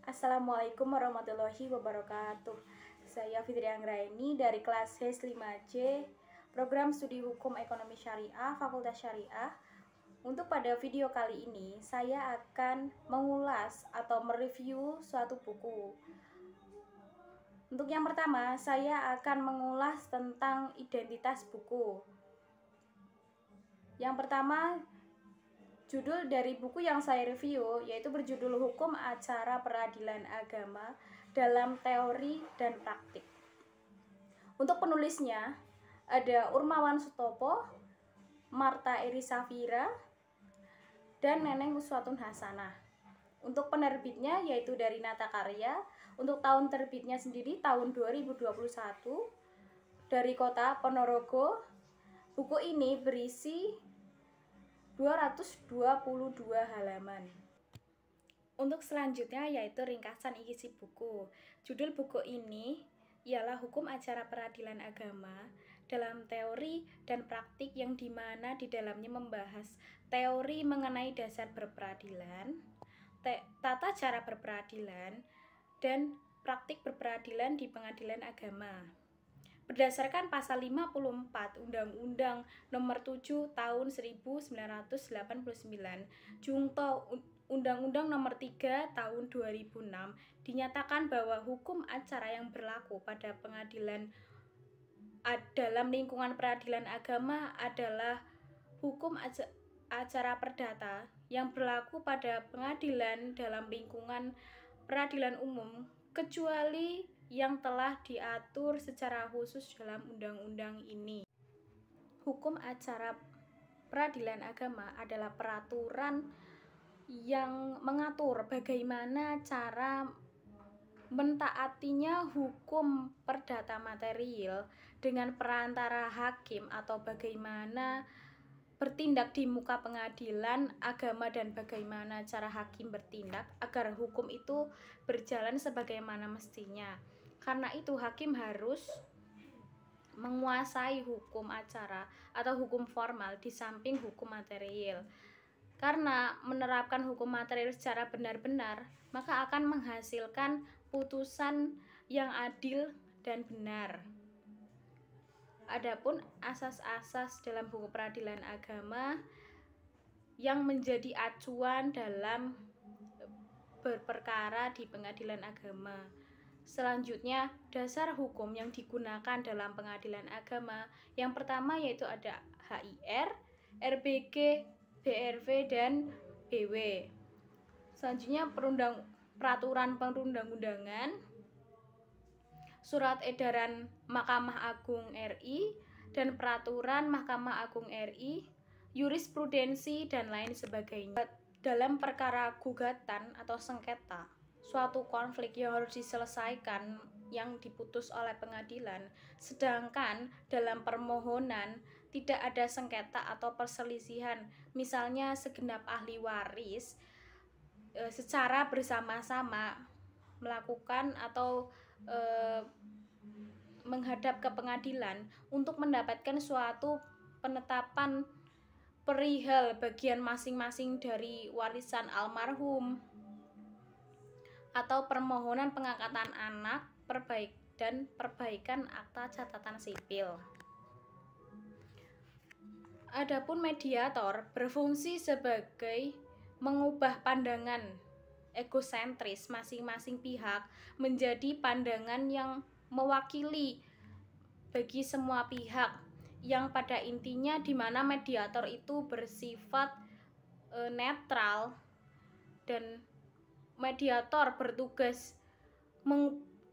Assalamualaikum warahmatullahi wabarakatuh. Saya Fitri Anggraini dari kelas HES 5C, Program Studi Hukum Ekonomi Syariah, Fakultas Syariah. Untuk pada video kali ini, saya akan mengulas atau mereview suatu buku. Untuk yang pertama, saya akan mengulas tentang identitas buku. Yang pertama, judul dari buku yang saya review yaitu berjudul Hukum Acara Peradilan Agama dalam Teori dan Praktik. Untuk penulisnya ada Urmawan Sutopo, Marta Eri Safira, dan Neneng Uswatun Hasanah. Untuk penerbitnya yaitu dari Nata Karya. Untuk tahun terbitnya sendiri tahun 2021 dari kota Ponorogo. Buku ini berisi 222 halaman. Untuk selanjutnya yaitu ringkasan isi buku. Judul buku ini ialah Hukum Acara Peradilan Agama dalam Teori dan Praktik, yang dimana di dalamnya membahas teori mengenai dasar berperadilan, tata cara berperadilan, dan praktik berperadilan di pengadilan agama. Berdasarkan pasal 54 Undang-Undang Nomor 7 Tahun 1989, Jungto Undang-Undang Nomor 3 Tahun 2006, dinyatakan bahwa hukum acara yang berlaku pada pengadilan dalam lingkungan peradilan agama adalah hukum acara perdata yang berlaku pada pengadilan dalam lingkungan peradilan umum, kecuali yang telah diatur secara khusus dalam undang-undang ini. Hukum acara peradilan agama adalah peraturan yang mengatur bagaimana cara mentaatinya hukum perdata material dengan perantara hakim, atau bagaimana bertindak di muka pengadilan agama dan bagaimana cara hakim bertindak agar hukum itu berjalan sebagaimana mestinya. Karena itu hakim harus menguasai hukum acara atau hukum formal di samping hukum material. Karena menerapkan hukum material secara benar-benar, maka akan menghasilkan putusan yang adil dan benar. Adapun asas-asas dalam buku peradilan agama yang menjadi acuan dalam berperkara di pengadilan agama. Selanjutnya, dasar hukum yang digunakan dalam pengadilan agama. Yang pertama yaitu ada HIR, RBG, BRV, dan BW. Selanjutnya peraturan perundang-undangan, surat edaran Mahkamah Agung RI, dan peraturan Mahkamah Agung RI, jurisprudensi, dan lain sebagainya. Dalam perkara gugatan atau sengketa, suatu konflik yang harus diselesaikan yang diputus oleh pengadilan, sedangkan dalam permohonan tidak ada sengketa atau perselisihan, misalnya segenap ahli waris secara bersama-sama melakukan atau menghadap ke pengadilan untuk mendapatkan suatu penetapan perihal bagian masing-masing dari warisan almarhum, atau permohonan pengangkatan anak, dan perbaikan akta catatan sipil. Adapun mediator berfungsi sebagai mengubah pandangan egosentris masing-masing pihak menjadi pandangan yang mewakili bagi semua pihak, yang pada intinya di mana mediator itu bersifat netral, dan mediator bertugas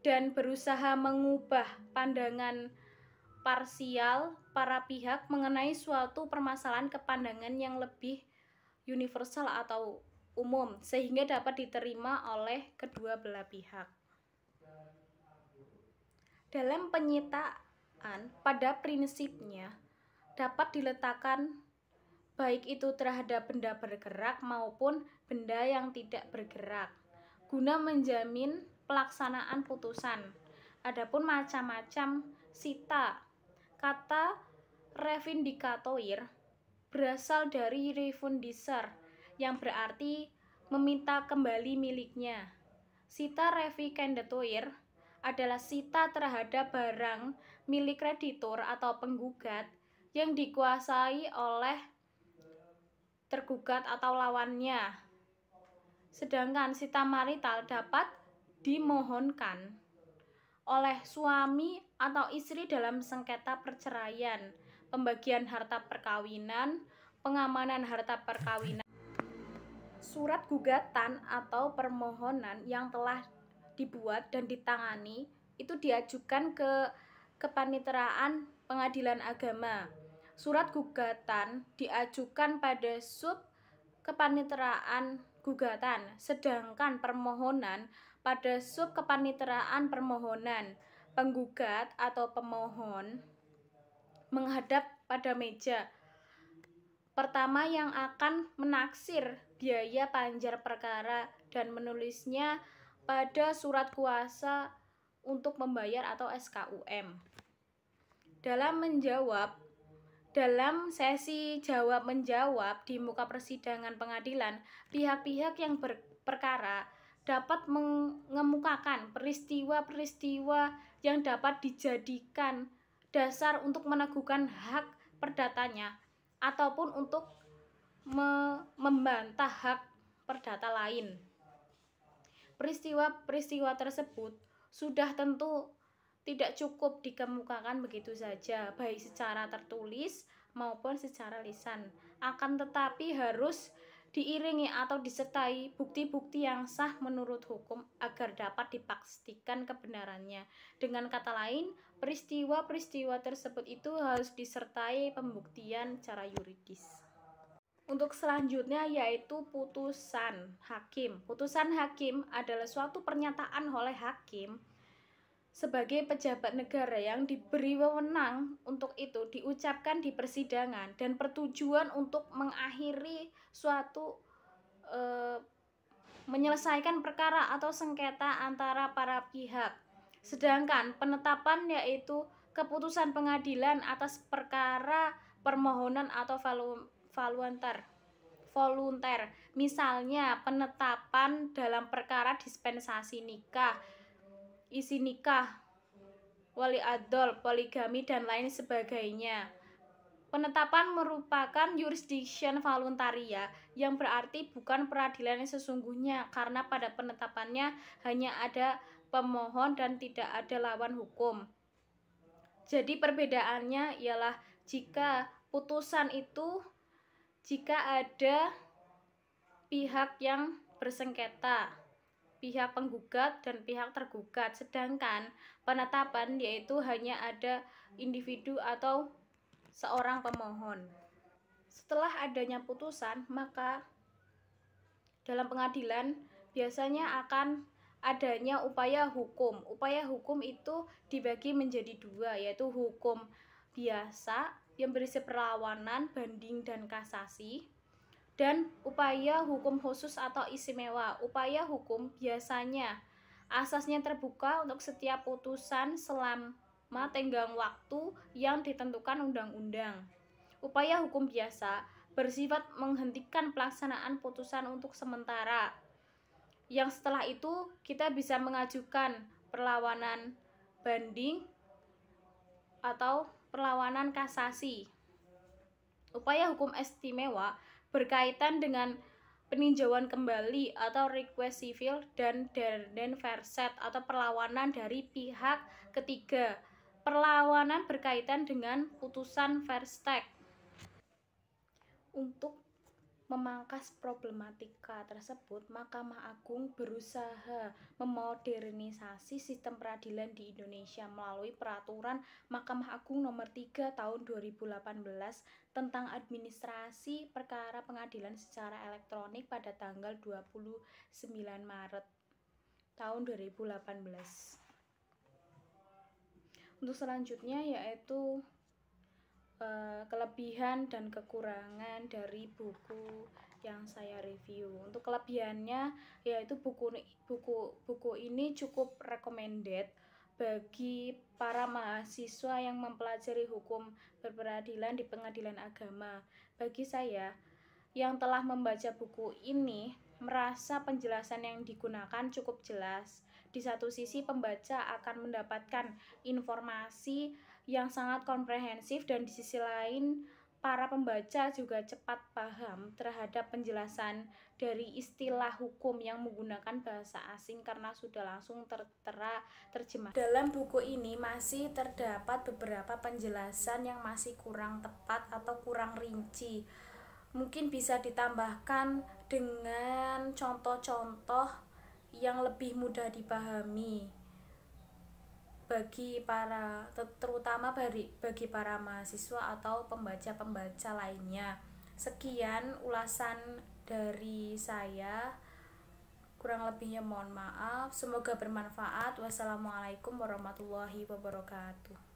dan berusaha mengubah pandangan parsial para pihak mengenai suatu permasalahan ke pandangan yang lebih universal atau umum, sehingga dapat diterima oleh kedua belah pihak. Dalam penyitaan, pada prinsipnya dapat diletakkan baik itu terhadap benda bergerak maupun benda yang tidak bergerak, guna menjamin pelaksanaan putusan. Adapun macam-macam sita, kata revindicatoir berasal dari refundisser, yang berarti meminta kembali miliknya. Sita revocatur adalah sita terhadap barang milik kreditur atau penggugat yang dikuasai oleh tergugat atau lawannya. Sedangkan sita marital dapat dimohonkan oleh suami atau istri dalam sengketa perceraian, pembagian harta perkawinan, pengamanan harta perkawinan. Surat gugatan atau permohonan yang telah dibuat dan ditangani itu diajukan ke Kepaniteraan Pengadilan Agama. Surat gugatan diajukan pada sub Kepaniteraan Gugatan, sedangkan permohonan pada sub Kepaniteraan Permohonan. Penggugat atau pemohon menghadap pada meja pertama yang akan menaksir biaya panjar perkara dan menulisnya pada surat kuasa untuk membayar atau SKUM. Dalam sesi jawab menjawab di muka persidangan pengadilan, pihak-pihak yang berperkara dapat mengemukakan peristiwa-peristiwa yang dapat dijadikan dasar untuk meneguhkan hak perdatanya ataupun untuk membantah hak perdata lain. Peristiwa-peristiwa tersebut sudah tentu tidak cukup dikemukakan begitu saja, baik secara tertulis maupun secara lisan. Akan tetapi harus diiringi atau disertai bukti-bukti yang sah menurut hukum agar dapat dipastikan kebenarannya. Dengan kata lain, peristiwa-peristiwa tersebut itu harus disertai pembuktian secara yuridis. Untuk selanjutnya yaitu putusan hakim. Putusan hakim adalah suatu pernyataan oleh hakim sebagai pejabat negara yang diberi wewenang untuk itu diucapkan di persidangan dan bertujuan untuk mengakhiri suatu menyelesaikan perkara atau sengketa antara para pihak. Sedangkan penetapan yaitu keputusan pengadilan atas perkara permohonan atau volunter. Misalnya penetapan dalam perkara dispensasi nikah, isi nikah, wali adol, poligami, dan lain sebagainya. Penetapan merupakan jurisdiction voluntaria yang berarti bukan peradilan yang sesungguhnya karena pada penetapannya hanya ada pemohon dan tidak ada lawan hukum. Jadi perbedaannya ialah jika putusan itu jika ada pihak yang bersengketa, pihak penggugat dan pihak tergugat, sedangkan penetapan yaitu hanya ada individu atau seorang pemohon. Setelah adanya putusan, maka dalam pengadilan biasanya akan adanya upaya hukum. Upaya hukum itu dibagi menjadi dua, yaitu hukum biasa yang berisi perlawanan, banding, dan kasasi, dan upaya hukum khusus atau istimewa. Upaya hukum biasanya asasnya terbuka untuk setiap putusan selama tenggang waktu yang ditentukan undang-undang. Upaya hukum biasa bersifat menghentikan pelaksanaan putusan untuk sementara, yang setelah itu kita bisa mengajukan perlawanan banding atau perlawanan kasasi. Upaya hukum istimewa berkaitan dengan peninjauan kembali atau request civil dan deren verset atau perlawanan dari pihak ketiga. Perlawanan berkaitan dengan putusan verstek. Untuk memangkas problematika tersebut, Mahkamah Agung berusaha memodernisasi sistem peradilan di Indonesia melalui Peraturan Mahkamah Agung Nomor 3 Tahun 2018 tentang administrasi perkara pengadilan secara elektronik pada tanggal 29 Maret tahun 2018. Untuk selanjutnya yaitu kelebihan dan kekurangan dari buku yang saya review. Untuk kelebihannya yaitu buku ini cukup recommended bagi para mahasiswa yang mempelajari hukum berperadilan di pengadilan agama. Bagi saya yang telah membaca buku ini, merasa penjelasan yang digunakan cukup jelas. Di satu sisi, pembaca akan mendapatkan informasi yang sangat komprehensif, dan di sisi lain, para pembaca juga cepat paham terhadap penjelasan dari istilah hukum yang menggunakan bahasa asing karena sudah langsung tertera terjemah. Dalam buku ini masih terdapat beberapa penjelasan yang masih kurang tepat atau kurang rinci. Mungkin bisa ditambahkan dengan contoh-contoh yang lebih mudah dipahami bagi para, terutama bagi para mahasiswa atau pembaca-pembaca lainnya. Sekian ulasan dari saya, kurang lebihnya mohon maaf. Semoga bermanfaat. Wassalamualaikum warahmatullahi wabarakatuh.